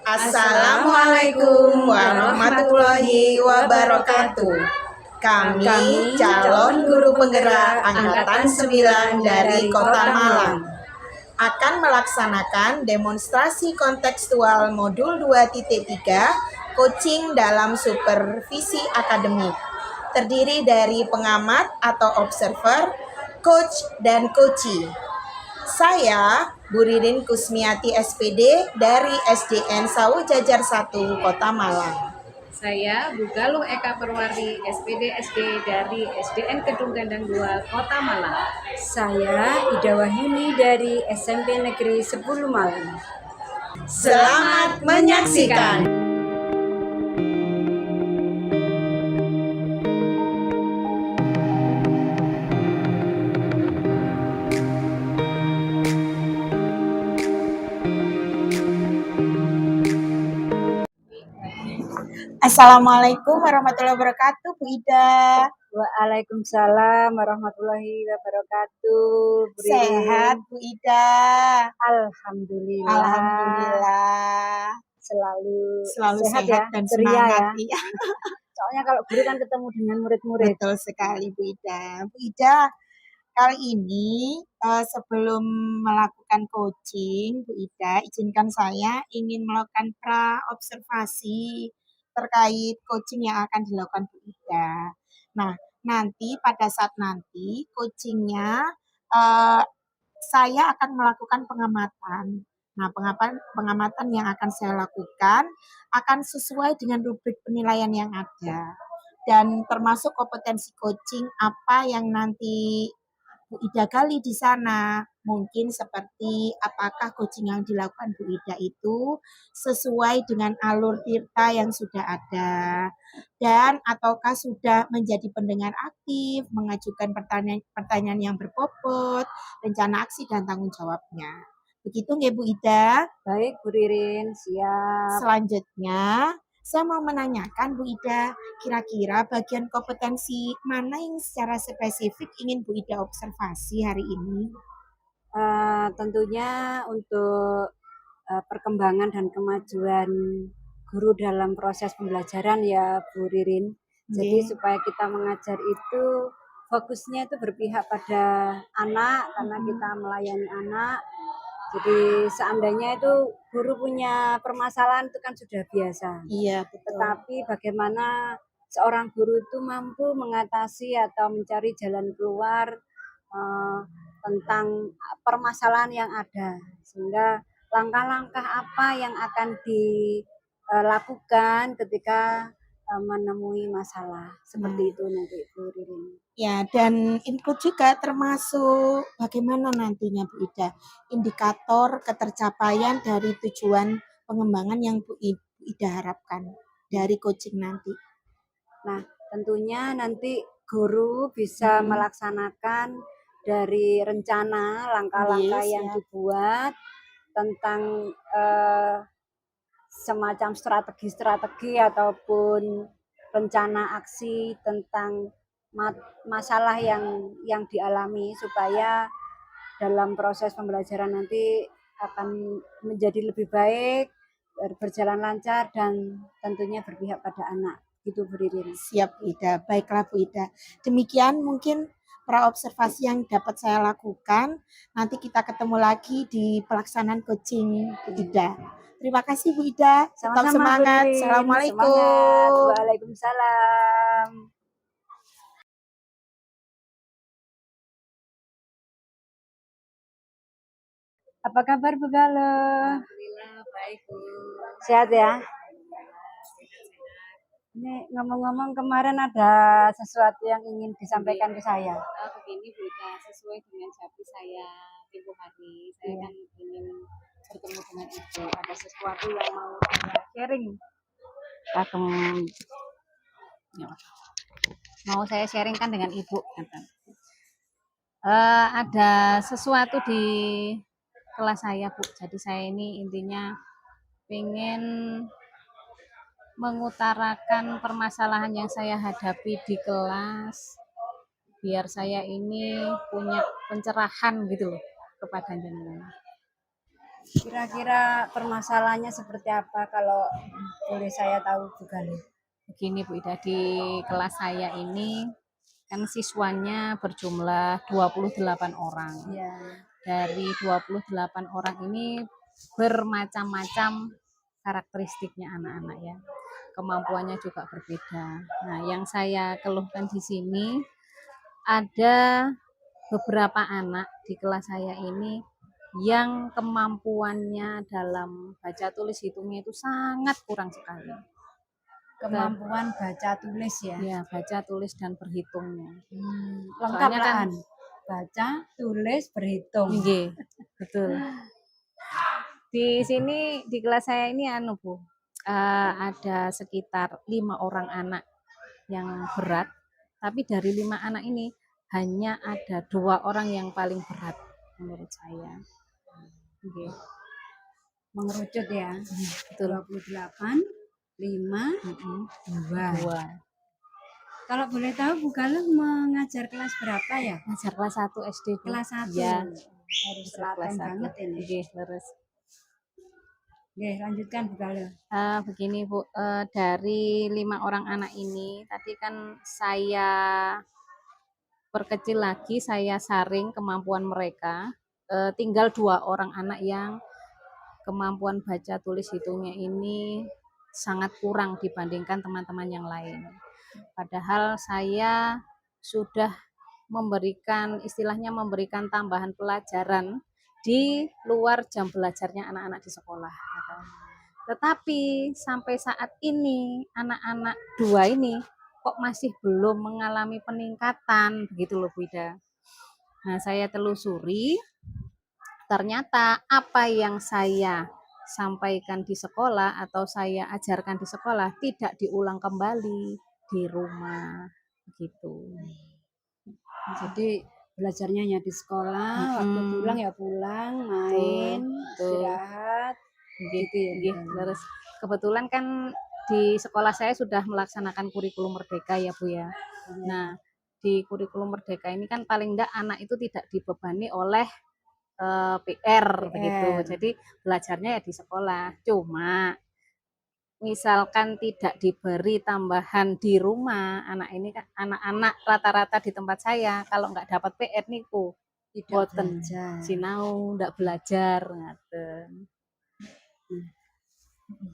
Assalamualaikum warahmatullahi wabarakatuh. Kami calon guru penggerak Angkatan 9 dari Kota Malang akan melaksanakan demonstrasi kontekstual modul 2.3 coaching dalam supervisi akademik. Terdiri dari pengamat atau observer, coach, dan coachee. Saya Bu Ririn Kusmiati SPD dari SDN Sawu Jajar 1 Kota Malang. Saya Bu Galuh Eka Perwari SPD SD dari SDN Kedung Gandang 2 Kota Malang. Saya Ida Wahyuni dari SMP Negeri 10 Malang. Selamat menyaksikan. Assalamualaikum warahmatullahi wabarakatuh, Bu Ida. Waalaikumsalam warahmatullahi wabarakatuh. Sehat, Bu Ida? Alhamdulillah. Alhamdulillah. Selalu sehat ya, dan ceria semangat. Ya. Soalnya kalau guru kan ketemu dengan murid-murid. Betul sekali, Bu Ida. Bu Ida, kali ini sebelum melakukan coaching, Bu Ida, izinkan saya ingin melakukan pra-observasi terkait coaching yang akan dilakukan Bu Ida. Nah, nanti pada saat nanti coachingnya saya akan melakukan pengamatan. Nah, pengamatan yang akan saya lakukan akan sesuai dengan rubrik penilaian yang ada. Dan termasuk kompetensi coaching apa yang nanti Bu Ida gali di sana. Mungkin seperti apakah coaching yang dilakukan Bu Ida itu sesuai dengan alur tirta yang sudah ada. Dan ataukah sudah menjadi pendengar aktif, mengajukan pertanyaan yang berbobot, rencana aksi dan tanggung jawabnya. Begitu nggak Bu Ida? Baik Bu Ririn, siap. Selanjutnya, saya mau menanyakan Bu Ida, kira-kira bagian kompetensi mana yang secara spesifik ingin Bu Ida observasi hari ini? Tentunya untuk perkembangan dan kemajuan guru dalam proses pembelajaran ya Bu Ririn. Jadi supaya kita mengajar itu fokusnya itu berpihak pada anak karena kita melayani anak. Jadi seandainya itu guru punya permasalahan itu kan sudah biasa. Iya, betul. Tetapi bagaimana seorang guru itu mampu mengatasi atau mencari jalan keluar tentang permasalahan yang ada. Sehingga langkah-langkah apa yang akan dilakukan ketika menemui masalah. Seperti itu nanti Bu Ririn. Ya, dan include juga termasuk bagaimana nantinya Bu Ida, indikator ketercapaian dari tujuan pengembangan yang Bu Ida harapkan dari coaching nanti. Nah, tentunya nanti guru bisa melaksanakan dari rencana langkah-langkah yang dibuat tentang semacam strategi-strategi ataupun rencana aksi tentang masalah yang dialami supaya dalam proses pembelajaran nanti akan menjadi lebih baik, berjalan lancar dan tentunya berpihak pada anak. Gitu Bu Ririn. Siap Bu Ida, baiklah Bu Ida. Demikian mungkin pra-observasi yang dapat saya lakukan. Nanti kita ketemu lagi di pelaksanaan coaching Bu Ida. Terima kasih Bu Ida. Tetap semangat. Assalamualaikum. Semangat. Waalaikumsalam. Apa kabar Bu Galuh? Alhamdulillah baik Bu. Sehat ya? Ini ngomong-ngomong kemarin ada sesuatu yang ingin disampaikan ke saya. Begini Bu Ida, sesuai dengan janji saya tempo hari, saya kan ingin bertemu dengan Ibu. Ada sesuatu yang mau saya sharing. Mau saya sharingkan dengan Ibu. Ada sesuatu di kelas saya Bu. Jadi saya ini intinya pengen mengutarakan permasalahan yang saya hadapi di kelas biar saya ini punya pencerahan gitu loh kepada jenengan. Kira-kira permasalahannya seperti apa kalau boleh saya tahu Bu Galuh? Begini Bu Ida, di kelas saya ini kan siswanya berjumlah 28 orang. Ya, Dari 28 orang ini bermacam-macam karakteristiknya anak-anak ya. Kemampuannya juga berbeda. Nah, yang saya keluhkan di sini ada beberapa anak di kelas saya ini yang kemampuannya dalam baca tulis hitungnya itu sangat kurang sekali. kemampuan baca tulis ya. Ya, baca tulis dan berhitungnya. Lengkap Soalnya lah kan An. Baca, tulis, berhitung. Nggih, betul. Di sini di kelas saya ini Bu, ada sekitar 5 orang anak yang berat, tapi dari 5 anak ini hanya ada 2 orang yang paling berat menurut saya. Nggih, Mengerucut ya. betul. 28, 5, Mhm, 2. 2. Kalau boleh tahu Bu Galuh mengajar kelas berapa ya? Ngajar kelas 1 SD, Bu. Kelas 1. Iya, Harus ngajar kelas telaten 1. banget ini. Nggih, terus. Oke, lanjutkan Bu Galuh. Begini Bu, dari 5 orang anak ini tadi kan saya perkecil lagi, saya saring kemampuan mereka, tinggal 2 orang anak yang kemampuan baca tulis hitungnya ini sangat kurang dibandingkan teman-teman yang lain. Padahal saya sudah memberikan, istilahnya memberikan tambahan pelajaran di luar jam belajarnya anak-anak di sekolah. Gitu. Tetapi sampai saat ini anak-anak 2 ini kok masih belum mengalami peningkatan begitu loh Bu Ida. Nah, saya telusuri ternyata apa yang saya sampaikan di sekolah atau saya ajarkan di sekolah tidak diulang kembali di rumah begitu. Jadi belajarnya hanya di sekolah, waktu pulang ya pulang, main, Betul. istirahat, Nggih, gitu ya. nggih, terus kebetulan kan di sekolah saya sudah melaksanakan kurikulum merdeka ya Bu ya. Nah, di kurikulum merdeka ini kan paling enggak anak itu tidak dibebani oleh PR begitu. Jadi belajarnya ya di sekolah. Cuma misalkan tidak diberi tambahan di rumah, anak ini kan anak-anak rata-rata di tempat saya kalau nggak dapat PR niku Tidak boten belajar. sinau ndak belajar ngaten.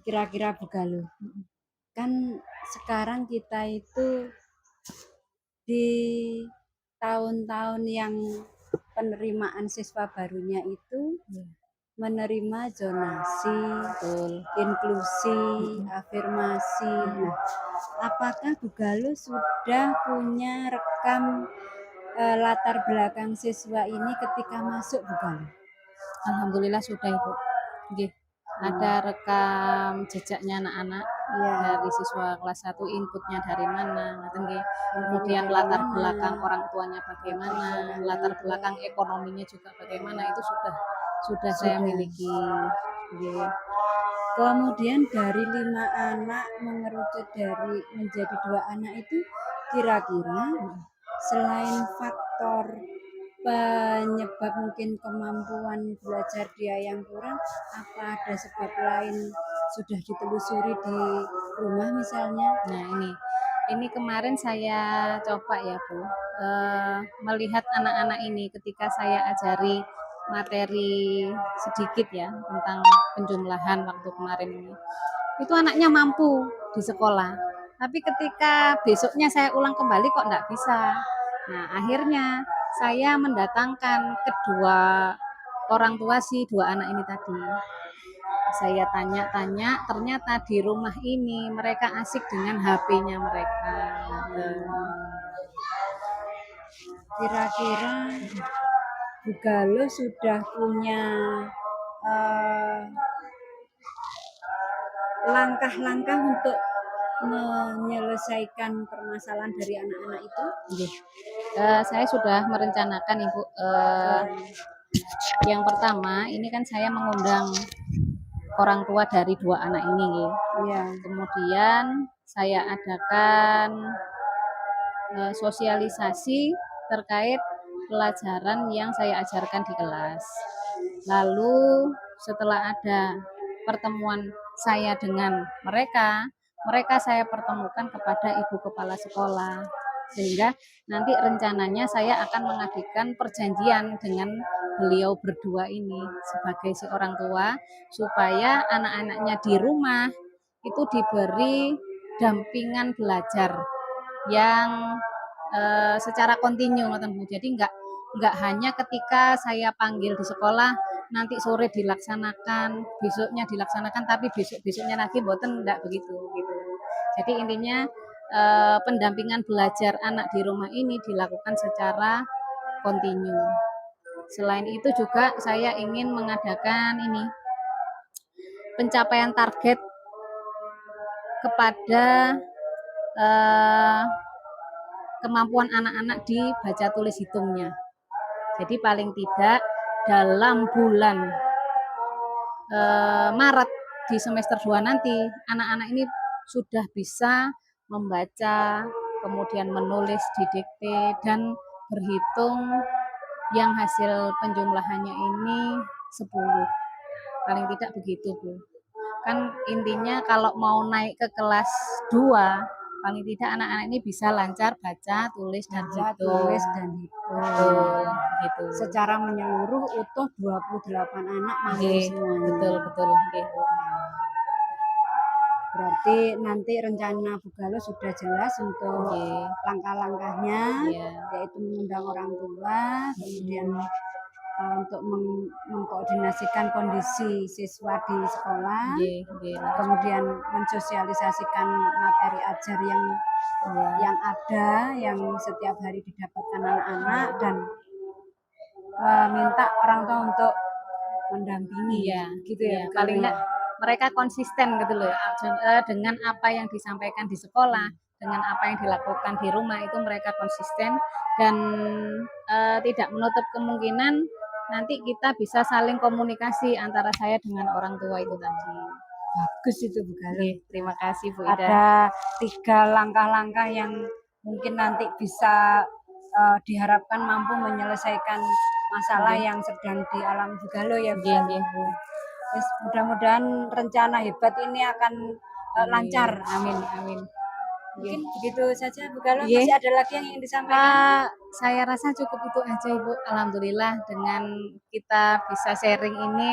Kira-kira Bu Galuh, kan sekarang kita itu di tahun-tahun yang penerimaan siswa barunya itu menerima zonasi, inklusi, afirmasi. Nah, apakah Bu Galuh sudah punya rekam latar belakang siswa ini ketika masuk Bu Galuh? Alhamdulillah sudah Ibu. Nggih. Ada rekam jejaknya anak-anak dari siswa kelas 1 inputnya dari mana, ngoten nggih. Kemudian latar belakang orang tuanya bagaimana, latar belakang ekonominya juga bagaimana itu sudah saya miliki. Nggih. Kemudian dari 5 anak mengerucut dari menjadi 2 anak itu kira-kira selain faktor penyebab mungkin kemampuan belajar dia yang kurang, apa ada sebab lain sudah ditelusuri di rumah misalnya? Nah ini kemarin saya coba ya Bu, melihat anak-anak ini ketika saya ajari materi sedikit ya tentang penjumlahan waktu kemarin ini. Itu anaknya mampu di sekolah, tapi ketika besoknya saya ulang kembali kok enggak bisa. Nah akhirnya saya mendatangkan kedua orang tua si 2 anak ini tadi. Saya tanya-tanya, ternyata di rumah ini mereka asik dengan HP-nya mereka. Kira-kira Bu Galuh sudah punya langkah-langkah untuk menyelesaikan permasalahan dari anak-anak itu? Saya sudah merencanakan Ibu. Yang pertama, ini kan saya mengundang orang tua dari 2 anak ini. Iya. Kemudian saya adakan sosialisasi terkait pelajaran yang saya ajarkan di kelas. Lalu setelah ada pertemuan saya dengan mereka, mereka saya pertemukan kepada ibu kepala sekolah. Sehingga nanti rencananya saya akan mengajukan perjanjian dengan beliau berdua ini sebagai seorang tua, supaya anak-anaknya di rumah itu diberi dampingan belajar yang secara kontinu, jadi nggak hanya ketika saya panggil di sekolah nanti sore dilaksanakan, besoknya dilaksanakan, tapi besoknya lagi boten, enggak begitu gitu. Jadi intinya pendampingan belajar anak di rumah ini dilakukan secara kontinu. Selain itu juga saya ingin mengadakan ini pencapaian target kepada eh, kemampuan anak-anak di baca tulis hitungnya. Jadi paling tidak dalam bulan Maret di semester 2 nanti, anak-anak ini sudah bisa membaca, kemudian menulis di dikte, dan berhitung yang hasil penjumlahannya ini 10. Paling tidak begitu, Bu. Kan intinya kalau mau naik ke kelas 2, paling tidak anak-anak ini bisa lancar baca, tulis, dan hitung. Betul, gitu. Secara menyeluruh utuh 28 anak mahir semuanya. Betul. Berarti nanti rencana Bu Galuh sudah jelas untuk langkah-langkahnya, yaitu mengundang orang tua, kemudian untuk mengkoordinasikan kondisi siswa di sekolah, kemudian mensosialisasikan materi ajar yang ada, yang setiap hari didapatkan anak-anak, dan minta orang tua untuk mendampingi, gitu ya. Paling enggak mereka konsisten gitu loh, dengan apa yang disampaikan di sekolah, dengan apa yang dilakukan di rumah, itu mereka konsisten, dan tidak menutup kemungkinan nanti kita bisa saling komunikasi antara saya dengan orang tua itu tadi. Bagus itu Bu Galuh. Terima kasih Bu Ida. Ada 3 langkah-langkah yang mungkin nanti bisa diharapkan mampu menyelesaikan masalah yang sedang dialami Bu Galuh ya Bu. Terus mudah-mudahan rencana hebat ini akan lancar. Amin. Mungkin begitu saja Bu Galuh. Masih ada lagi yang ingin disampaikan? Saya rasa cukup itu aja Ibu. Alhamdulillah dengan kita bisa sharing ini,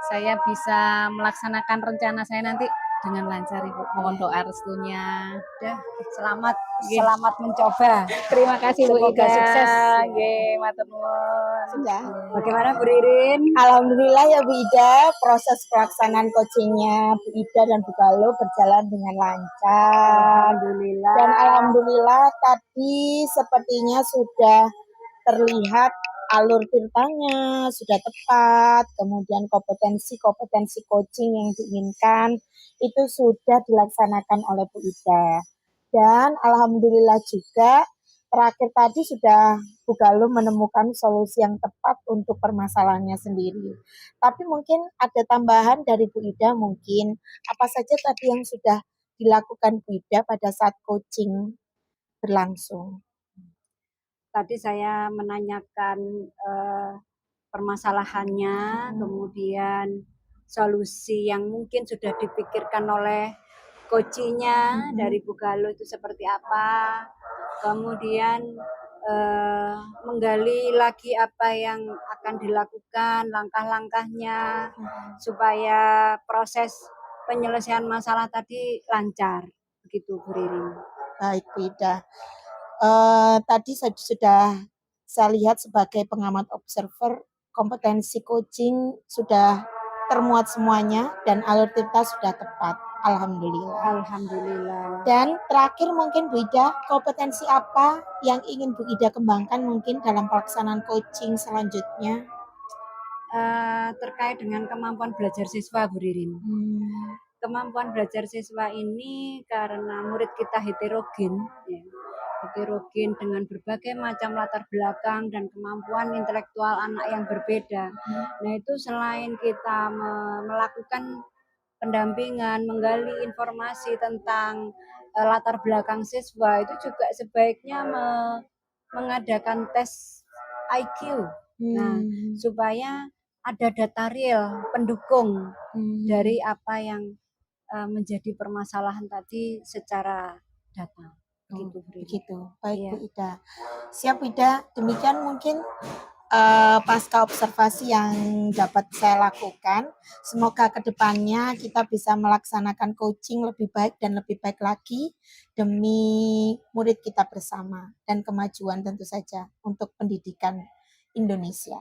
saya bisa melaksanakan rencana saya nanti dengan lancar Ibu. Mohon doa restunya. Selamat mencoba. Terima kasih Bu Semoga Ida. sukses. Matur nuwun. Sudah. Bagaimana Bu Ririn? Alhamdulillah ya Bu Ida, proses pelaksanaan coachingnya Bu Ida dan Bu Galuh berjalan dengan lancar. Alhamdulillah. Dan alhamdulillah tadi sepertinya sudah terlihat alur ceritanya sudah tepat, kemudian kompetensi coaching yang diinginkan itu sudah dilaksanakan oleh Bu Ida. Dan alhamdulillah juga terakhir tadi sudah Bu Galuh menemukan solusi yang tepat untuk permasalahannya sendiri. Tapi mungkin ada tambahan dari Bu Ida, mungkin apa saja tadi yang sudah dilakukan Bu Ida pada saat coaching berlangsung. Tadi saya menanyakan permasalahannya, kemudian solusi yang mungkin sudah dipikirkan oleh coachingnya dari Bu Galuh itu seperti apa, kemudian menggali lagi apa yang akan dilakukan, langkah-langkahnya, supaya proses penyelesaian masalah tadi lancar, begitu Bu Ririn. Baik Bu Ida. Tadi sudah saya lihat sebagai pengamat observer, kompetensi coaching sudah termuat semuanya dan alur cerita sudah tepat. Alhamdulillah. Dan terakhir mungkin Bu Ida, kompetensi apa yang ingin Bu Ida kembangkan mungkin dalam pelaksanaan coaching selanjutnya? Terkait dengan kemampuan belajar siswa Bu Ririn. Kemampuan belajar siswa ini karena murid kita heterogen, heterogen dengan berbagai macam latar belakang dan kemampuan intelektual anak yang berbeda. Nah itu selain kita melakukan pendampingan, menggali informasi tentang latar belakang siswa, itu juga sebaiknya mengadakan tes IQ. Nah, supaya ada data real pendukung dari Hmm. apa yang menjadi permasalahan tadi secara data. Oh, Begitu, Bu Ririn. begitu. Baik, Iya. Bu Ida. Siap, Ida. Demikian mungkin pasca observasi yang dapat saya lakukan. Semoga kedepannya kita bisa melaksanakan coaching lebih baik dan lebih baik lagi demi murid kita bersama dan kemajuan tentu saja untuk pendidikan Indonesia.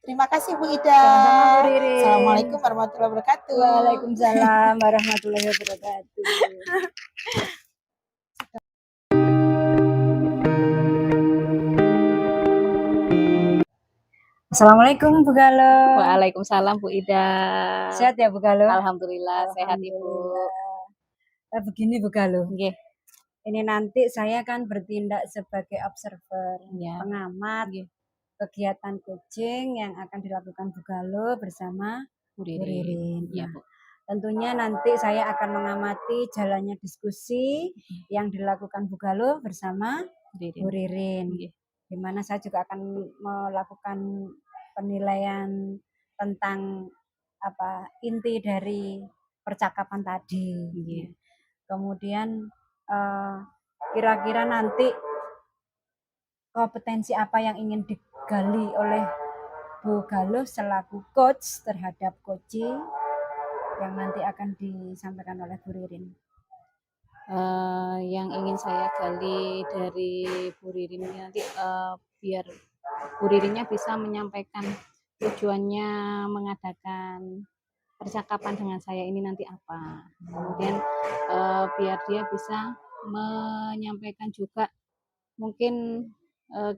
Terima kasih Bu Ida. Sama-sama, Bu Ririn. Assalamualaikum warahmatullahi wabarakatuh. Waalaikumsalam warahmatullahi wabarakatuh. Assalamualaikum Bu Galuh. Waalaikumsalam Bu Ida. Sehat ya Bu Galuh? Alhamdulillah sehat Ibu. Alhamdulillah. Begini Bu Galuh, Nggih. ini nanti saya kan bertindak sebagai observer, Iya. pengamat Nggih. kegiatan coaching yang akan dilakukan Bu Galuh bersama Bu Bu Ririn. Iya, Nah, Bu. tentunya nanti saya akan mengamati jalannya diskusi yang dilakukan Bu Galuh bersama Bu Ririn. Nggih. Di mana saya juga akan melakukan penilaian tentang apa inti dari percakapan tadi. Nggih. Kemudian kira-kira nanti kompetensi apa yang ingin digali oleh Bu Galuh selaku coach terhadap coaching yang nanti akan disampaikan oleh Bu Ririn. Yang ingin saya gali dari Bu Ririn ini nanti biar Bu Ririnnya bisa menyampaikan tujuannya mengadakan percakapan dengan saya ini nanti apa. Kemudian biar dia bisa menyampaikan juga mungkin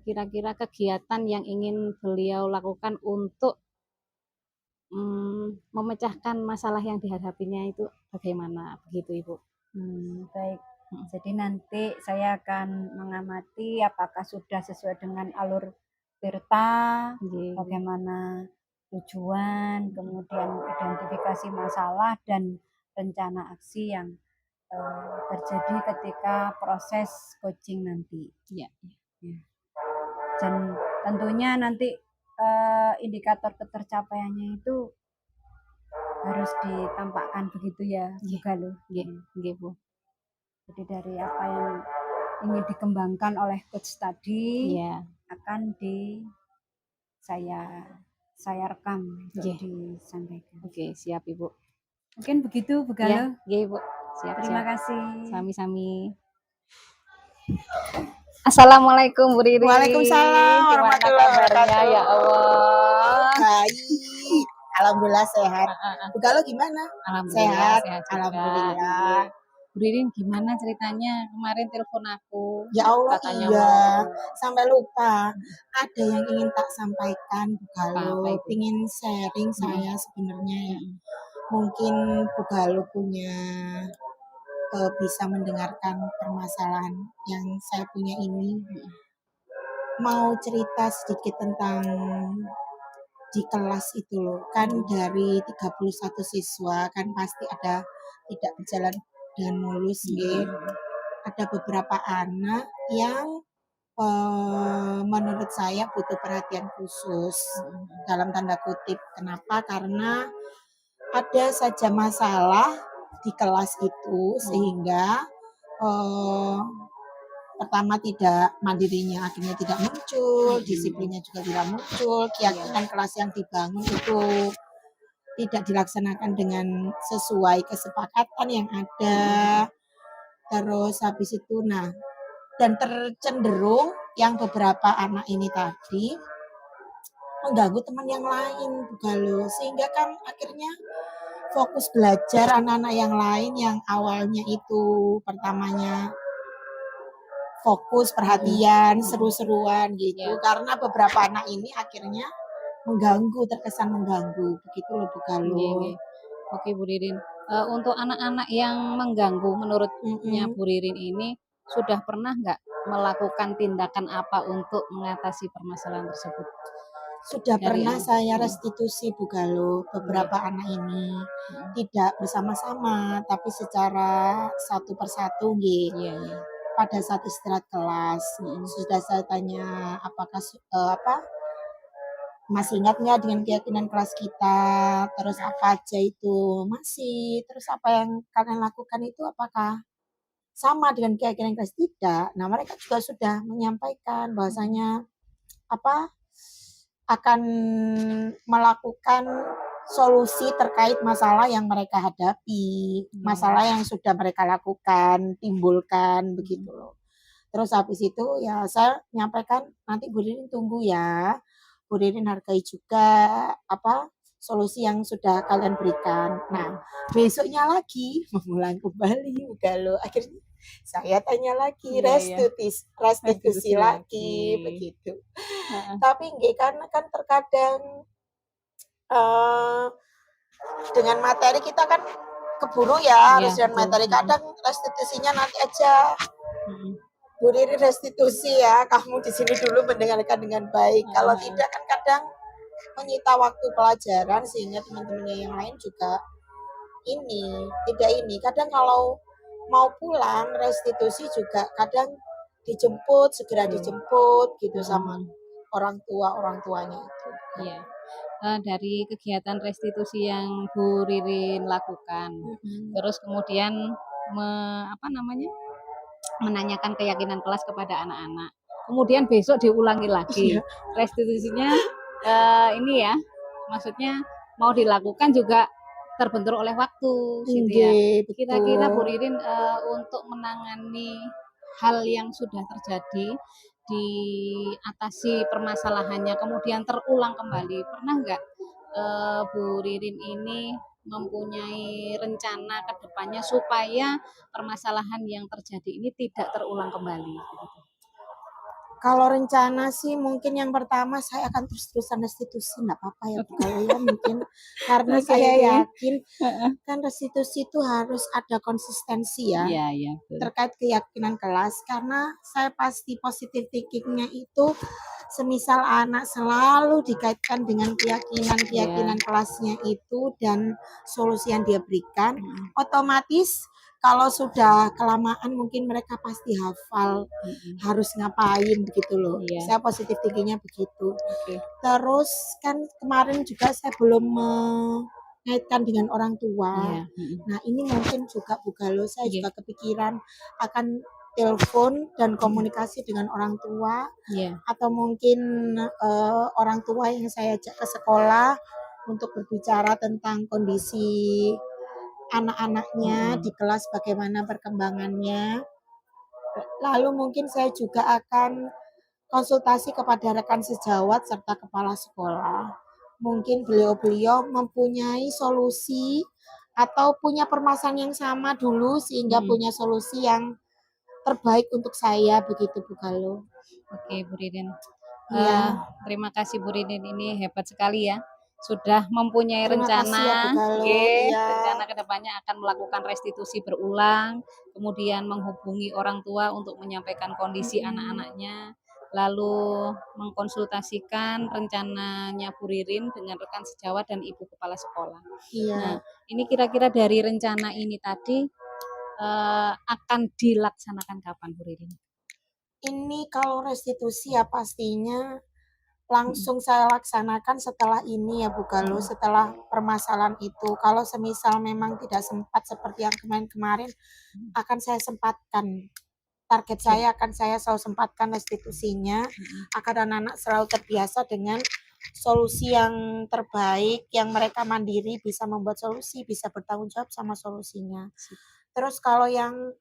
kira-kira kegiatan yang ingin beliau lakukan untuk memecahkan masalah yang dihadapinya itu bagaimana, begitu Ibu. Baik. Jadi nanti saya akan mengamati apakah sudah sesuai dengan alur tirta, bagaimana tujuan, kemudian identifikasi masalah dan rencana aksi yang terjadi ketika proses coaching nanti. Iya. Ya. Dan tentunya nanti indikator ketercapaiannya itu harus ditampakkan begitu ya, Bu Galuh. Nggih, Bu. Jadi dari apa yang ingin dikembangkan oleh coach tadi akan saya rekam untuk disampaikan. Oke, siap Ibu. Mungkin begitu Bu Galuh. Nggih, Bu. Siap. Terima kasih. Sami-sami. Assalamualaikum Bu Ririn. Waalaikumsalam warahmatullahi wabarakatuh. Ya Allah. Baik. Alhamdulillah sehat. Bu Galuh gimana? Alhamdulillah sehat juga. Alhamdulillah. Bu Ririn gimana ceritanya? Kemarin telepon aku. Ya Allah, katanya iya. Sampai lupa. Ada yang ingin tak sampaikan Bu Galuh. Ingin sharing saya sebenarnya ya. Mungkin Bu Galuh punya bisa mendengarkan permasalahan yang saya punya ini. Mau cerita sedikit tentang di kelas itu loh. Kan dari 31 siswa kan pasti ada tidak berjalan dengan mulus gitu. Ada beberapa anak yang menurut saya butuh perhatian khusus dalam tanda kutip. Kenapa? Karena ada saja masalah di kelas itu sehingga pertama tidak mandirinya akhirnya tidak muncul, disiplinnya juga tidak muncul, keyakinan kelas yang dibangun itu tidak dilaksanakan dengan sesuai kesepakatan yang ada. Terus habis itu dan tercenderung yang beberapa anak ini tadi mengganggu teman yang lain Bu Galuh, sehingga kan akhirnya fokus belajar anak-anak yang lain yang awalnya itu pertamanya fokus perhatian seru-seruan gitu karena beberapa anak ini akhirnya terkesan mengganggu begitu loh Bu Galuh. Oke Bu Ririn, untuk anak-anak yang mengganggu menurutnya Bu Ririn ini sudah pernah nggak melakukan tindakan apa untuk mengatasi permasalahan tersebut? Sudah pernah saya restitusi Bu Galuh beberapa anak ini tidak bersama-sama tapi secara satu persatu pada saat istirahat kelas sudah saya tanya apakah Masih ingat nggak dengan keyakinan kelas kita? Terus apa aja itu? Masih. Terus apa yang kalian lakukan itu apakah sama dengan keyakinan kelas? Tidak. Nah, mereka juga sudah menyampaikan bahwasanya apa akan melakukan solusi terkait masalah yang mereka hadapi, masalah yang sudah mereka lakukan, timbulkan begitu loh. Terus habis itu ya saya menyampaikan nanti Bu Ririn tunggu ya. Bu Ririn hargai juga apa solusi yang sudah kalian berikan. Nah, besoknya lagi mengulang kembali udah lo. Akhirnya saya tanya lagi Iya, iya. restitusi Restitusi lagi lagi. begitu. Heeh. Tapi nggih karena kan terkadang eh, dengan materi kita kan keburu ya Iya, harus dengan betul. materi. Kadang restitusinya nanti aja. Mm-mm. Bu Riri restitusi ya, kamu di sini dulu mendengarkan dengan baik. Kalau Heeh. tidak kan kadang menyita waktu pelajaran sehingga teman-temannya yang lain juga tidak ini. Kadang kalau mau pulang restitusi juga kadang dijemput, segera Betul. dijemput gitu sama Mm-mm. orang tuanya itu. Iya. Dari kegiatan restitusi yang Bu Ririn lakukan, terus kemudian apa namanya, menanyakan keyakinan kelas kepada anak-anak. Kemudian besok diulangi lagi. Iya. Restitusinya ini ya, maksudnya mau dilakukan juga terbentur oleh waktu gitu ya. Nggih, Kira-kira Bu betul. Ririn untuk menangani hal yang sudah terjadi, diatasi permasalahannya kemudian terulang kembali, pernah nggak Bu Ririn ini mempunyai rencana ke depannya supaya permasalahan yang terjadi ini tidak terulang kembali gitu? Kalau rencana sih mungkin yang pertama saya akan terus-terusan restitusi, nggak apa-apa ya Bu, kalau ya mungkin karena Oke, saya oke. yakin Heeh. kan restitusi itu harus ada konsistensi ya Iya, iya, betul. terkait keyakinan kelas karena saya pasti positif thinkingnya itu semisal anak selalu dikaitkan dengan keyakinan kelasnya itu dan solusi yang dia berikan, otomatis kalau sudah kelamaan mungkin mereka pasti hafal harus ngapain begitu loh. Iya. Saya positif thinkingnya begitu. Oke. Terus kan kemarin juga saya belum mengaitkan dengan orang tua. Iya. Nah ini mungkin juga Bu Galo, saya Iya. juga kepikiran akan telepon dan komunikasi dengan orang tua Iya. atau mungkin orang tua yang saya ajak ke sekolah untuk berbicara tentang kondisi anak-anaknya di kelas bagaimana perkembangannya. Lalu mungkin saya juga akan konsultasi kepada rekan sejawat serta kepala sekolah. Mungkin beliau-beliau mempunyai solusi atau punya permasalahan yang sama dulu sehingga punya solusi yang terbaik untuk saya begitu Bu Galo. Oke, Bu Ririn. Iya. Terima kasih Bu Ririn, ini hebat sekali ya. Sudah mempunyai Terima kasih ya Bu rencana, Galo. Iya. rencana kedepannya akan melakukan restitusi berulang, kemudian menghubungi orang tua untuk menyampaikan kondisi anak-anaknya, lalu mengkonsultasikan rencananya Bu Ririn dengan rekan sejawat dan ibu kepala sekolah. Iya. Nah, ini kira-kira dari rencana ini tadi akan dilaksanakan kapan Bu Ririn? Ini kalau restitusi ya pastinya langsung saya laksanakan setelah ini ya Bu Galo, setelah permasalahan itu. Kalau semisal memang tidak sempat seperti yang kemarin-kemarin, akan saya sempatkan. Target saya akan saya selalu sempatkan restitusinya, agar anak-anak selalu terbiasa dengan solusi yang terbaik, yang mereka mandiri bisa membuat solusi, bisa bertanggung jawab sama solusinya. Terus kalau yang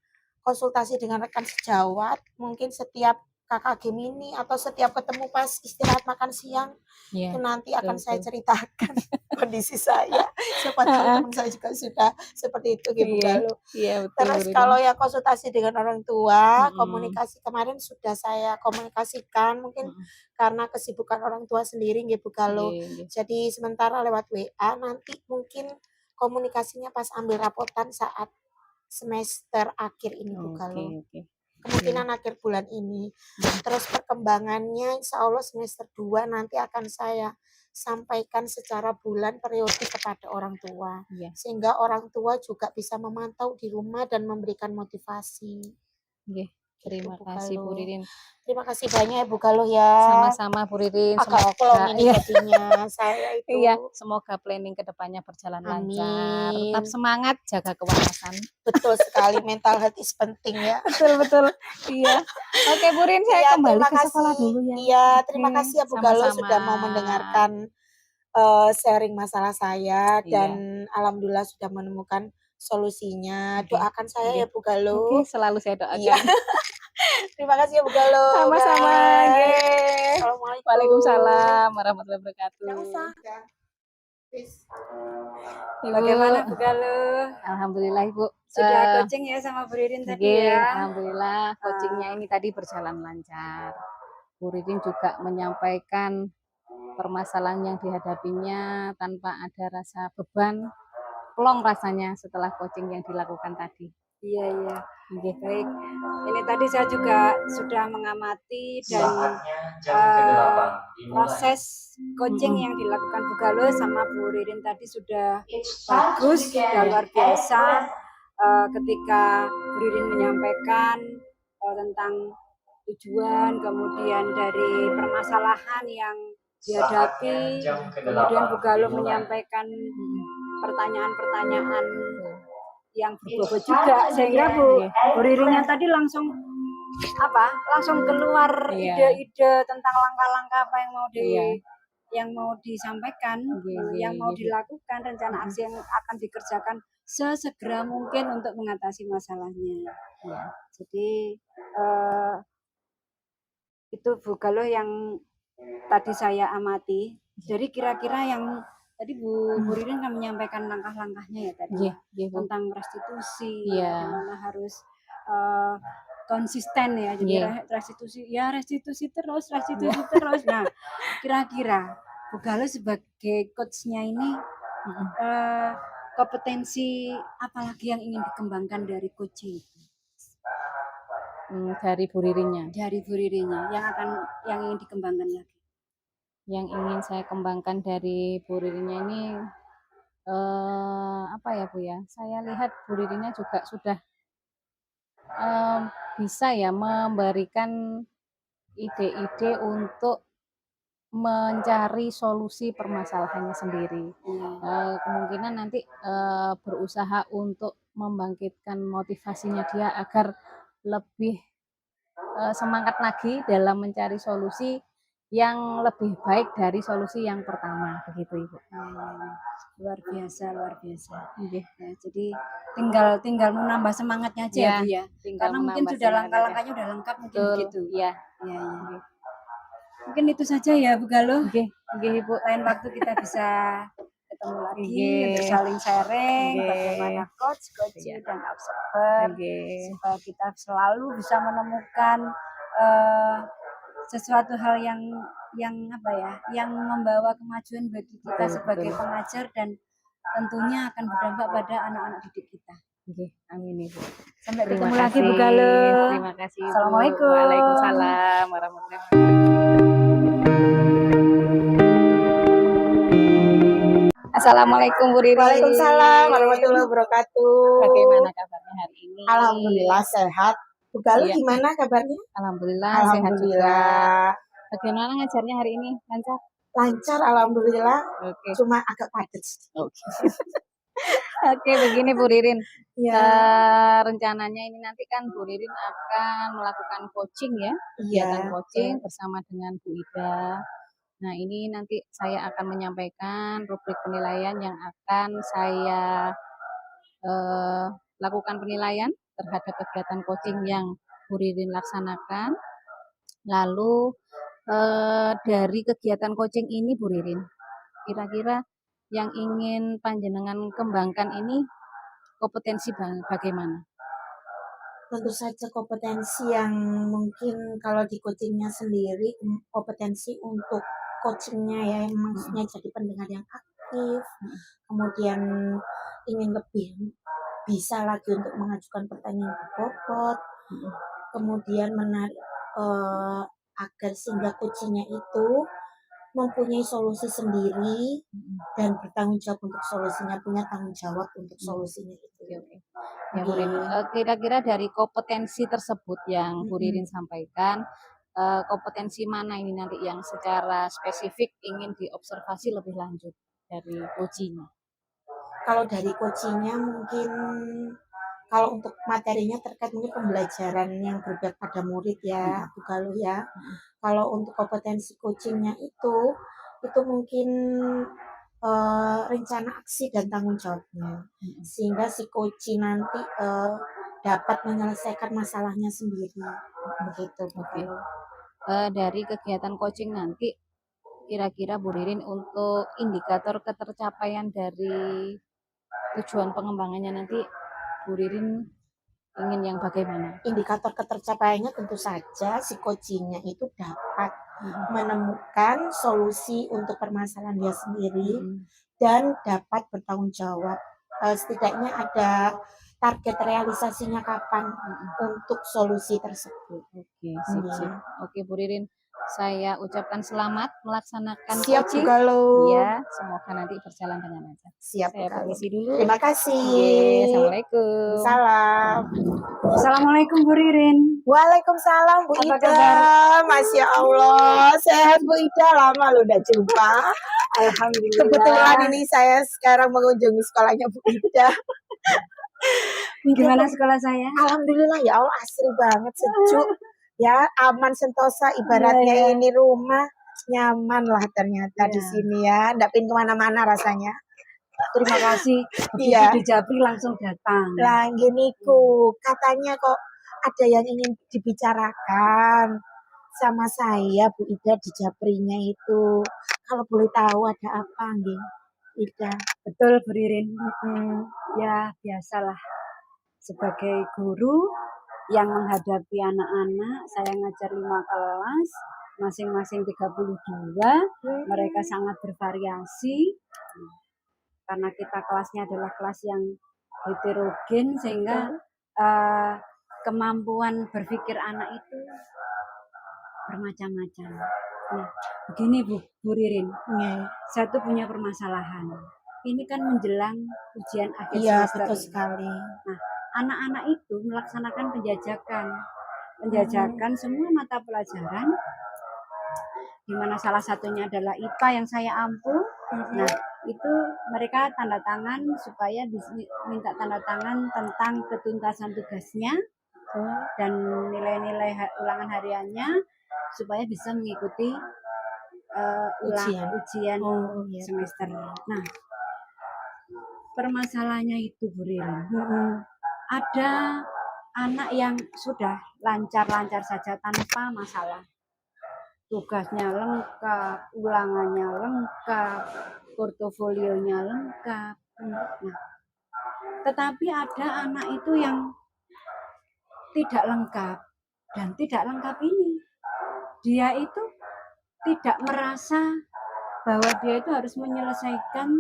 konsultasi dengan rekan sejawat, mungkin setiap KKG mini atau setiap ketemu pas istirahat makan siang, itu nanti akan saya ceritakan kondisi saya. Siapa tahu teman saya juga sudah seperti itu gitu Galo. Iya, betul. Terus kalau yang konsultasi dengan orang tua, komunikasi kemarin sudah saya komunikasikan, mungkin karena kesibukan orang tua sendiri gitu Galo. Jadi sementara lewat WA, nanti mungkin komunikasinya pas ambil rapotan saat semester akhir ini Bu Galo. Kemungkinan akhir bulan ini. Terus perkembangannya insya Allah semester 2 nanti akan saya sampaikan secara bulan periode kepada orang tua. Sehingga orang tua juga bisa memantau di rumah dan memberikan motivasi. gitu Terima Bu kasih Bu Galuh. Ririn. Terima kasih banyak ya Bu Galuh ya. Sama-sama Bu Ririn, Agak plong semoga ini iya, jadinya saya iya, itu. semoga planning ke depannya berjalan lancar. Tetap Amin. semangat, jaga kewarasan. Betul sekali, mental health is penting ya. Betul, betul. Iya. Oke Bu Rin, saya Iya, kembali terima ke sekolah kasih. dulu ya. Iya, terima Oke, kasih ya Bu Galuh sama-sama. sudah mau mendengarkan sharing masalah saya dan Iya. alhamdulillah sudah menemukan solusinya. Oke, Doakan saya oke. ya Bu Oke, Galuh. selalu saya Iya. doakan. Terima kasih ya Bu Galuh. Sama-sama, Bye. nggih. Assalamualaikum. Waalaikumsalam warahmatullahi Nggak usah. wabarakatuh. Please. Bagaimana Ibu, Bu Galuh? alhamdulillah Ibu. Sudah coaching ya sama Bu Ririn tadi Nggih, ya? alhamdulillah coachingnya ini tadi berjalan lancar. Bu Ririn juga menyampaikan permasalahan yang dihadapinya tanpa ada rasa beban, plong rasanya setelah coaching yang dilakukan tadi. Iya, iya. Nggih. Baik. Ini tadi saya juga sudah mengamati dan proses coaching yang dilakukan Bu Galuh sama Bu Ririn tadi sudah bagus, sudah luar biasa. Ketika Bu Ririn menyampaikan tentang tujuan, kemudian dari permasalahan yang dihadapi, kemudian Bu Galuh menyampaikan pertanyaan-pertanyaan yang berbobot juga, sehingga Bu Ririnnya tadi langsung keluar Iya. ide-ide tentang langkah-langkah apa Iya. yang mau disampaikan, yang mau Nggih. dilakukan, rencana aksi yang akan dikerjakan sesegera mungkin untuk mengatasi masalahnya. Iya. Jadi itu Bu Galuh yang tadi saya amati. Jadi kira-kira yang tadi Bu Ririn kan menyampaikan langkah-langkahnya ya tadi Nggih, Bu. tentang restitusi, Iya. bagaimana harus konsisten ya. Jadi Iya. restitusi terus. Nah, kira-kira Bu Galuh sebagai coachnya ini kompetensi apalagi yang ingin dikembangkan dari coaching? Dari Bu Ririnnya. Dari Bu Ririnnya yang ingin dikembangkan lagi. Yang ingin saya kembangkan dari Bu Ririnnya ini apa ya Bu ya? Saya lihat Bu Ririnnya juga sudah bisa ya memberikan ide-ide untuk mencari solusi permasalahannya sendiri. Kemungkinan nanti berusaha untuk membangkitkan motivasinya dia agar lebih semangat lagi dalam mencari solusi yang lebih baik dari solusi yang pertama, begitu Ibu. Luar biasa. Nggih. Ya, jadi tinggal menambah semangatnya aja ya, Bu ya. Karena mungkin sudah langkah-langkahnya udah lengkap mungkin begitu. Iya. Iya. Mungkin itu saja ya Bu Galuh. Nggih, Ibu. Lain waktu kita bisa ketemu lagi Nggih. untuk saling sharing Nggih. bagaimana coach Iya. dan observer Nggih. supaya kita selalu bisa menemukan sesuatu hal yang membawa kemajuan bagi kita sebagai pengajar dan tentunya akan berdampak pada anak-anak didik kita. Nggih, amin Ibu. Sampai ketemu lagi Bu Galuh. Terima kasih. Assalamualaikum. Waalaikumsalam warahmatullahi wabarakatuh. Assalamualaikum Bu Ririn. Waalaikumsalam warahmatullahi wabarakatuh. Bagaimana kabarnya hari ini? Alhamdulillah sehat. Bu Galuh Iya. gimana kabarnya? Alhamdulillah sehat juga. Alhamdulillah. Bagaimana ngajarnya hari ini? Lancar? Lancar alhamdulillah. Oke. Cuma agak padat. Oke, begini Bu Ririn. Ya. Rencananya ini nanti kan Bu Ririn akan melakukan coaching ya, kegiatan coaching bersama dengan Bu Ida. Nah, ini nanti saya akan menyampaikan rubrik penilaian yang akan saya lakukan penilaian terhadap kegiatan coaching yang Bu Ririn laksanakan. Lalu dari kegiatan coaching ini Bu Ririn, kira-kira yang ingin panjenengan kembangkan ini kompetensi bagaimana? Tentu saja kompetensi yang mungkin kalau di coachingnya sendiri, kompetensi untuk coachingnya ya, maksudnya jadi pendengar yang aktif, kemudian ingin lebih bisa lagi untuk mengajukan pertanyaan berbobot, kemudian menarik agar sehingga coachingnya itu mempunyai solusi sendiri dan bertanggung jawab untuk solusinya, punya tanggung jawab untuk solusinya itu. Ya Bu Ririn, kira-kira dari kompetensi tersebut yang Bu Ririn sampaikan, kompetensi mana ini nanti yang secara spesifik ingin diobservasi lebih lanjut dari coaching-nya? Kalau dari coaching-nya mungkin kalau untuk materinya terkait mungkin pembelajaran yang berpihak pada murid ya, Bu Galuh ya. Kalau untuk kompetensi coaching-nya itu mungkin rencana aksi dan tanggung jawabnya, sehingga si coaching nanti dapat menyelesaikan masalahnya sendiri, begitu Bu Oke. Galuh. Dari kegiatan coaching nanti, kira-kira Bu Ririn untuk indikator ketercapaian dari tujuan pengembangannya nanti, Bu Ririn ingin yang bagaimana? Indikator ketercapaiannya tentu saja si coaching-nya itu dapat menemukan solusi untuk permasalahan dia sendiri dan dapat bertanggung jawab. Setidaknya ada target realisasinya kapan untuk solusi tersebut. Oke, sip. Oke Bu Ririn, saya ucapkan selamat melaksanakan Siap Bu coaching. Galuh. Ya, semoga nanti berjalan dengan lancar. Siap Bu Saya Galuh. permisi dulu. Terima kasih. Oke, Assalamualaikum. Salam. Assalamualaikum Bu Ririn. Waalaikumsalam Bu Apa Ida. kabar? Masya Allah, sehat Bu Ida, lama lo udah jumpa. Alhamdulillah. Kebetulan ini saya sekarang mengunjungi sekolahnya Bu Ida. Gimana sekolah saya? Alhamdulillah ya Allah, asri banget, sejuk. Ya, aman sentosa, ibaratnya Iya, iya. ini rumah nyaman lah ternyata di Iya. sini ya. Nggak pin kemana-mana rasanya. Terima kasih. Begitu Iya. di Japri langsung datang. Lah gini ku, katanya kok ada yang ingin dibicarakan sama saya Bu Ida di Japrinya itu. Kalau boleh tahu ada apa nggih, Ida? Betul Bu Ririn. Ya biasalah. Sebagai guru yang menghadapi anak-anak, saya ngajar 5 kelas, masing-masing 32, mereka sangat bervariasi. Karena kita kelasnya adalah kelas yang heterogen sehingga kemampuan berpikir anak itu bermacam-macam. Nah, begini Bu Ririn, saya tuh punya permasalahan. Ini kan menjelang ujian akhir Iya, semester. betul sekali. Nah, anak-anak itu melaksanakan penjajakan semua mata pelajaran, di mana salah satunya adalah IPA yang saya ampuh. Nah, itu mereka tanda tangan supaya minta tanda tangan tentang ketuntasan tugasnya dan nilai-nilai ulangan hariannya supaya bisa mengikuti ujian semester. Nah, permasalahannya itu Bu Ririn, ada anak yang sudah lancar-lancar saja tanpa masalah, tugasnya lengkap, ulangannya lengkap, portofolionya lengkap. Nah, tetapi ada anak itu yang tidak lengkap, dan tidak lengkap ini dia itu tidak merasa bahwa dia itu harus menyelesaikan,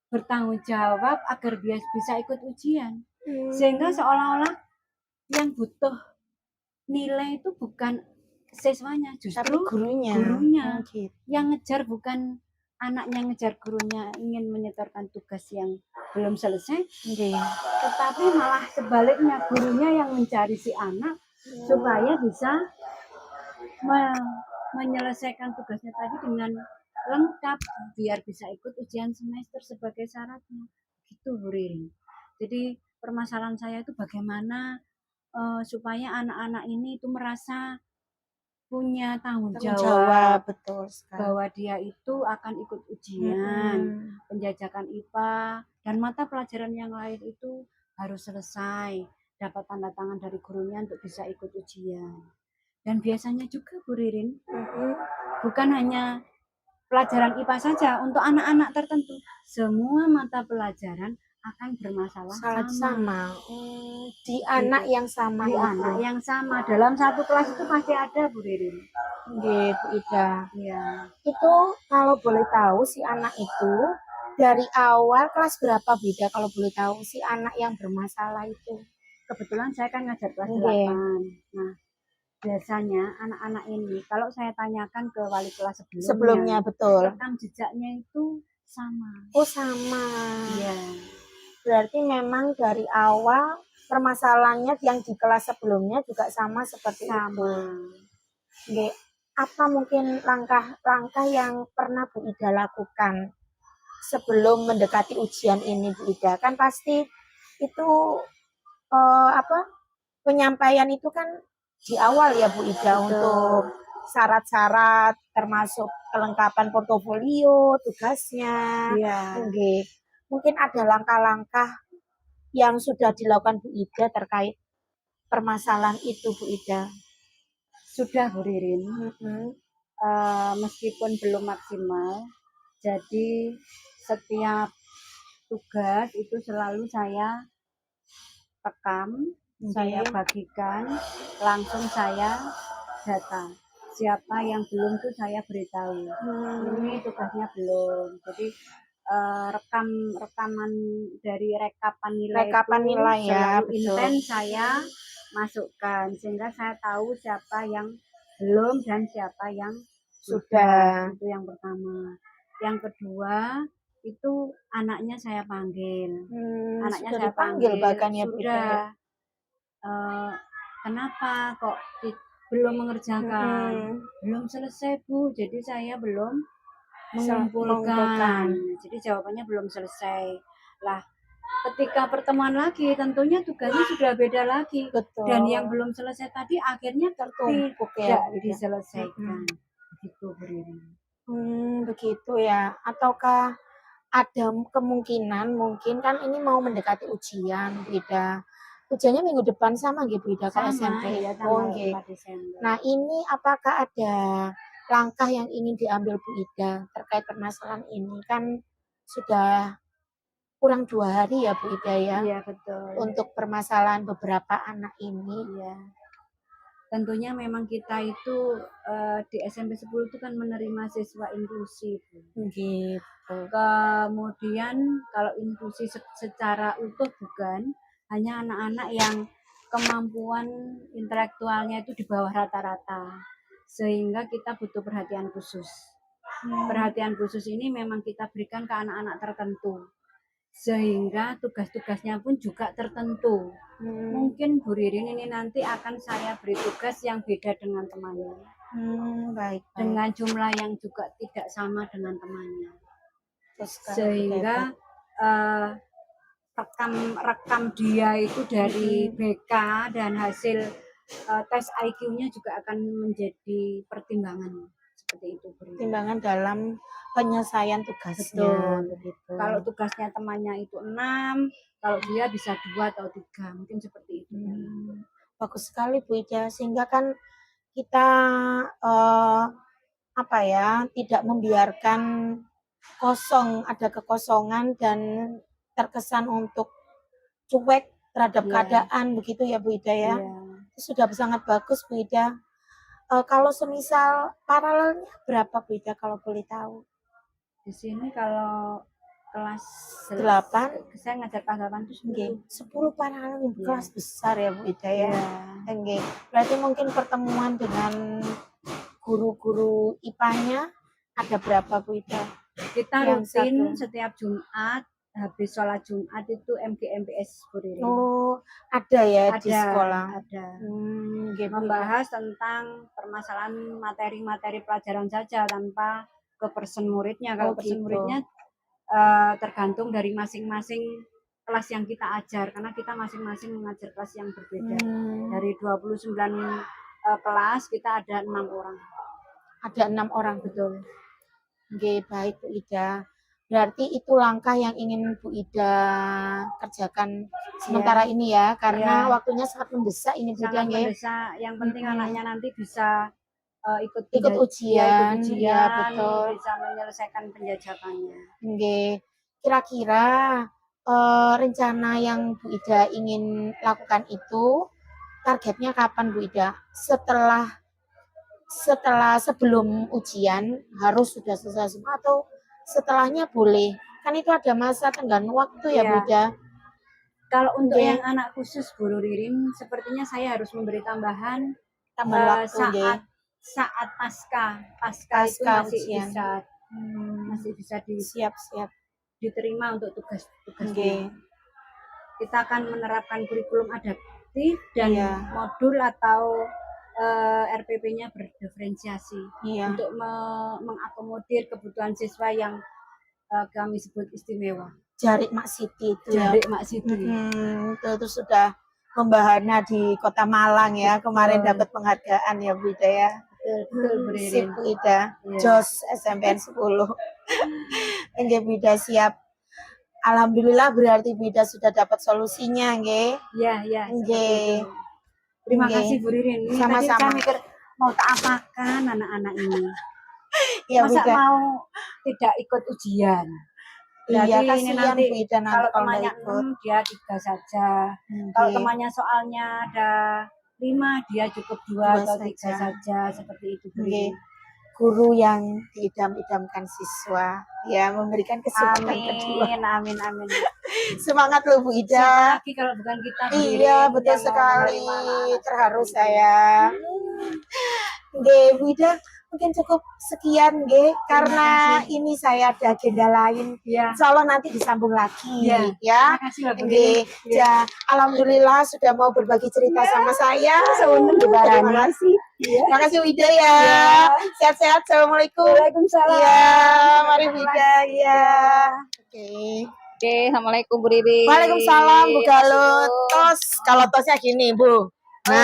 bertanggung jawab agar dia bisa ikut ujian. Sehingga seolah-olah yang butuh nilai itu bukan siswanya, justru gurunya. Yang ngejar bukan anaknya, ngejar gurunya ingin menyetorkan tugas yang belum selesai, tetapi malah sebaliknya, gurunya yang mencari si anak supaya bisa menyelesaikan tugasnya tadi dengan lengkap biar bisa ikut ujian semester sebagai syaratnya. Gitu Bu Ririn. Jadi permasalahan saya itu bagaimana supaya anak-anak ini itu merasa punya tanggung jawab, betul sekali. bahwa dia itu akan ikut ujian, penjajakan IPA dan mata pelajaran yang lain itu harus selesai, dapat tanda tangan dari gurunya untuk bisa ikut ujian. Dan biasanya juga Bu Ririn, bukan hanya pelajaran IPA saja, untuk anak-anak tertentu semua mata pelajaran akan bermasalah sama. Di anak yang sama, di anak yang sama dalam satu kelas itu pasti ada Bu Ririn. Gitu Ida. Ya. Itu kalau boleh tahu si anak itu dari awal kelas berapa Bida kalau boleh tahu si anak yang bermasalah itu? Kebetulan saya kan ngajar kelas 8. Nah, biasanya anak-anak ini kalau saya tanyakan ke wali kelas sebelumnya betul, rekam jejaknya itu sama. Oh sama. Iya. Berarti memang dari awal permasalahannya yang di kelas sebelumnya juga sama seperti itu. Sama. Nggih. Apa mungkin langkah-langkah yang pernah Bu Ida lakukan sebelum mendekati ujian ini Bu Ida? Kan pasti itu apa penyampaian itu kan di awal ya Bu Ida untuk Betul. syarat-syarat termasuk kelengkapan portofolio, tugasnya. Iya. Nggih. Mungkin ada langkah-langkah yang sudah dilakukan Bu Ida terkait permasalahan itu Bu Ida. Sudah Bu Ririn. Mm-mm. Meskipun belum maksimal, jadi setiap tugas itu selalu saya rekam, saya bagikan, langsung saya data. Siapa yang belum tuh saya beritahu. Ini tugasnya belum. Jadi rekaman dari rekapan nilai ya, selalu betul. intens saya masukkan sehingga saya tahu siapa yang belum dan siapa yang sudah. Itu yang pertama. Yang kedua itu anaknya saya panggil. Anaknya Sudah saya dipanggil panggil bahkan ya Bu Ida. sudah. Kenapa kok belum mengerjakan? Belum selesai Bu, jadi saya belum mengumpulkan. Jadi jawabannya belum selesai. Lah, ketika pertemuan lagi tentunya tugasnya sudah beda lagi. Betul. Dan yang belum selesai tadi akhirnya Tertumpuk ya, tidak Bu Ida. diselesaikan. Begitu Bu Ririn. Begitu ya. Ataukah ada kemungkinan mungkin kan ini mau mendekati ujian Bu Ida. Ujiannya minggu depan sama nggih Bu Ida kalau Sama SMP? ya Oh tanggal nggih. 4 Desember. Nah, ini apakah ada langkah yang ingin diambil Bu Ida terkait permasalahan ini? Kan sudah kurang 2 hari ya Bu Ida ya Iya betul. untuk permasalahan beberapa anak ini. Iya. Tentunya memang kita itu di SMP 10 itu kan menerima siswa inklusif. Gitu. Kemudian kalau inklusi secara utuh bukan, hanya anak-anak yang kemampuan intelektualnya itu di bawah rata-rata. Sehingga kita butuh perhatian khusus. Perhatian khusus ini memang kita berikan ke anak-anak tertentu. Sehingga tugas-tugasnya pun juga tertentu. Mungkin Bu Ririn ini nanti akan saya beri tugas yang beda dengan temannya. Baik. Dengan jumlah yang juga tidak sama dengan temannya. Sehingga rekam dia itu dari BK dan hasil tes IQ-nya juga akan menjadi pertimbangan seperti itu. Pertimbangan dalam penyelesaian tugasnya. Begitu. Kalau tugasnya temannya itu 6, kalau dia bisa 2 atau 3, mungkin seperti itu. Bagus sekali Bu Ida, sehingga kan kita tidak membiarkan kosong, ada kekosongan dan terkesan untuk cuek terhadap keadaan begitu ya Bu Ida ya. Itu sudah sangat bagus Bu Ida. Kalau semisal paralelnya berapa Bu Ida kalau boleh tahu? Di sini kalau kelas 8, saya ngajar kelas 8 itu 10 paralel kelas besar ya Bu Ida ya. Berarti mungkin pertemuan dengan guru-guru IPA-nya ada berapa Bu Ida? Kita rutin setiap Jumat habis sholat Jumat itu MGMPS Bu Ririn. Oh, ada ya di sekolah. Ada. Membahas tentang permasalahan materi-materi pelajaran saja tanpa ke person muridnya. Kalau person muridnya tergantung dari masing-masing kelas yang kita ajar karena kita masing-masing mengajar kelas yang berbeda. Dari 29 kelas kita ada 6 orang. Ada 6 orang. Betul. Oke, baik Bu Ida. Berarti itu langkah yang ingin Bu Ida kerjakan sementara ini ya, karena waktunya sangat mendesak ini Bu Ida. Sangat mendesak. Yang penting anaknya nanti bisa ikut ujian, ya, betul. Bisa menyelesaikan penjajakannya. Oke. Kira-kira rencana yang Bu Ida ingin lakukan itu targetnya kapan Bu Ida? Sebelum ujian harus sudah selesai semua atau setelahnya boleh? Kan itu ada masa tenggang waktu ya Bu Ida. Kalau untuk yang anak khusus Bu Ririn, sepertinya saya harus memberi tambahan waktu saat pasca itu masih bisa siap-siap diterima untuk tugas-tugasnya. kita akan menerapkan kurikulum adaptif dan Iya. modul atau RPP-nya berdiferensiasi Iya. untuk mengakomodir kebutuhan siswa yang kami sebut istimewa. Jari Mak Siti itu ya. Jari Mak Siti. Terus sudah membahana di Kota Malang ya. Kemarin Betul. dapat penghargaan ya Bu Ida ya. Betul, Bu Sip Ririn. Bu Ida. Iya. Jos SMPN 10. Nggih Bu Ida siap. Alhamdulillah berarti Bu Ida sudah dapat solusinya nggih. Iya, seperti Nggih. itu. Terima Nggih. kasih Bu Ririn. Ini tadi Sama-sama. saya mikir mau tak apakan anak-anak ini. Iya Bu Masa Ida. mau tidak ikut ujian? Iya, Jadi ini kasihan nanti Bu Ida nanti kalau kalau nggak temannya ikut. 6 dia 3 saja. Kalau Nggih. temannya soalnya ada 5 dia cukup 2 Dua atau 3 saja. saja seperti itu Bu Nggih. Ririn. Guru yang diidam-idamkan siswa ya memberikan kesempatan kedua. Amin. Semangat loh Bu Ida. Siapa lagi kalau bukan kita Bu Ririn Iya betul yang mau sekali. menerima anak-anak Terharu seperti itu. saya. Nggih Bu Ida mungkin cukup sekian nggih karena kasih. ini saya ada agenda lain. Iya. Insya Allah nanti disambung lagi Iya. ya. Terima kasih Mbak Bu Nggih. Ririn. Ja, alhamdulillah sudah mau berbagi cerita sama saya. Seneng Terima dibarani. kasih. Terima kasih Bu Ida ya. Iya. Sehat-sehat. Assalamualaikum. Waalaikumsalam. Iya, mari Bu Ida. Iya. Oke. Oke, assalamualaikum Bu Ririn. Waalaikumsalam Bu Galuh. Masuk. Tos, kalau tosnya gini Bu. Oke,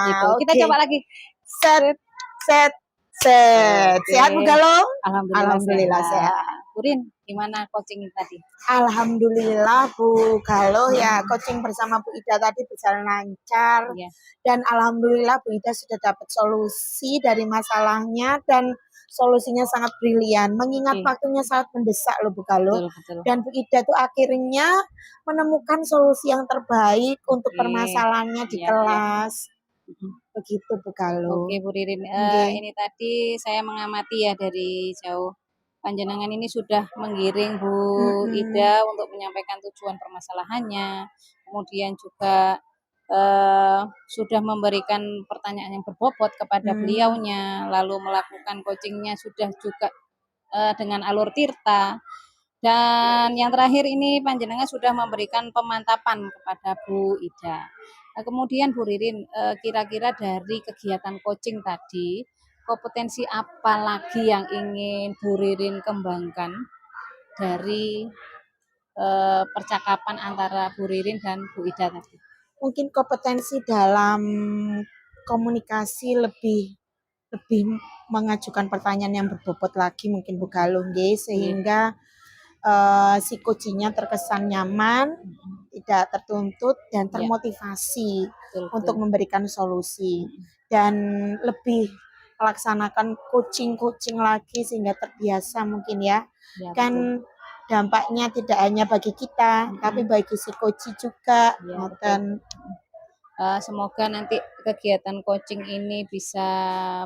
gitu. Kita oke. coba lagi. Set. Oke. Sehat Bu Galuh? Alhamdulillah, Alhamdulillah sehat. Bu Rin, gimana coaching tadi? Alhamdulillah Bu Galuh ya coaching bersama Bu Ida tadi berjalan lancar Iya. dan alhamdulillah Bu Ida sudah dapat solusi dari masalahnya dan solusinya sangat brilian mengingat Oke. waktunya sangat mendesak loh Bu Galuh. Betul. Dan Bu Ida tuh akhirnya menemukan solusi yang terbaik untuk Oke. permasalahannya di Iya. kelas. Mhm. Begitu Bu Galuh. Oke Bu Ririn, Nggih. ini tadi saya mengamati ya dari jauh. Panjenengan ini sudah menggiring Bu Ida untuk menyampaikan tujuan permasalahannya, kemudian juga sudah memberikan pertanyaan yang berbobot kepada beliaunya, lalu melakukan coachingnya sudah juga dengan alur tirta. Dan yang terakhir ini panjenengan sudah memberikan pemantapan kepada Bu Ida. Nah, kemudian Bu Ririn, kira-kira dari kegiatan coaching tadi, kompetensi apa lagi yang ingin Bu Ririn kembangkan dari percakapan antara Bu Ririn dan Bu Ida tadi? Mungkin kompetensi dalam komunikasi lebih mengajukan pertanyaan yang berbobot lagi mungkin Bu Galuh nggih sehingga si coachingnya terkesan nyaman, tidak tertuntut dan termotivasi untuk memberikan solusi dan lebih melaksanakan coaching lagi sehingga terbiasa mungkin ya. Kan dampaknya tidak hanya bagi kita tapi bagi si coach juga. Dan semoga nanti kegiatan coaching ini bisa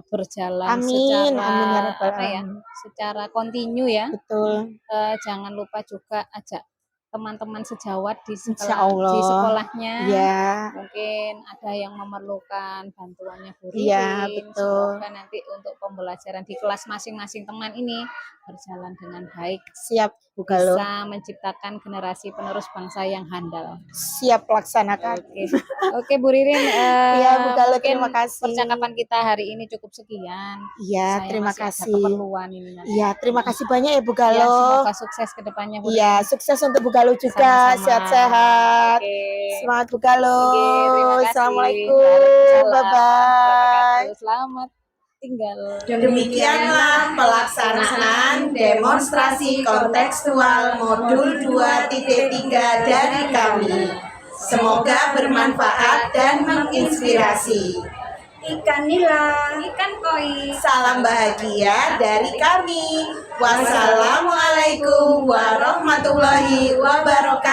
berjalan amin ya rabbal alamin. Secara kontinu ya. Betul. Jangan lupa juga ajak teman-teman sejawat di Insyaallah. di sekolahnya. Ya. Mungkin ada yang memerlukan bantuannya Bu Ririn. Iya, betul. Semoga nanti untuk pembelajaran di kelas masing-masing teman ini berjalan dengan baik. Siap Bu Galuh. Bisa menciptakan generasi penerus bangsa yang handal. Siap laksanakan. Oke Bu Ririn. Iya Bu Galuh, terima kasih. Percakapan kita hari ini cukup sekian. Iya, terima kasih. Ada keperluan ini nanti. Iya, terima kasih banyak ya Bu Ya, Galuh. semoga sukses ke depannya Bu Ririn. Iya, sukses untuk Bu Galuh juga. Sama-sama. Sehat-sehat. Oke. Semangat Bu Galuh. Terima kasih. Assalamualaikum. Waalaikumsalam. Bye-bye. Selamat tinggal. Demikianlah pelaksanaan demonstrasi kontekstual modul 2.3 dari kami. Semoga bermanfaat dan menginspirasi. Ikan nila. Ikan koi. Salam bahagia dari kami. Wassalamualaikum warahmatullahi wabarakatuh.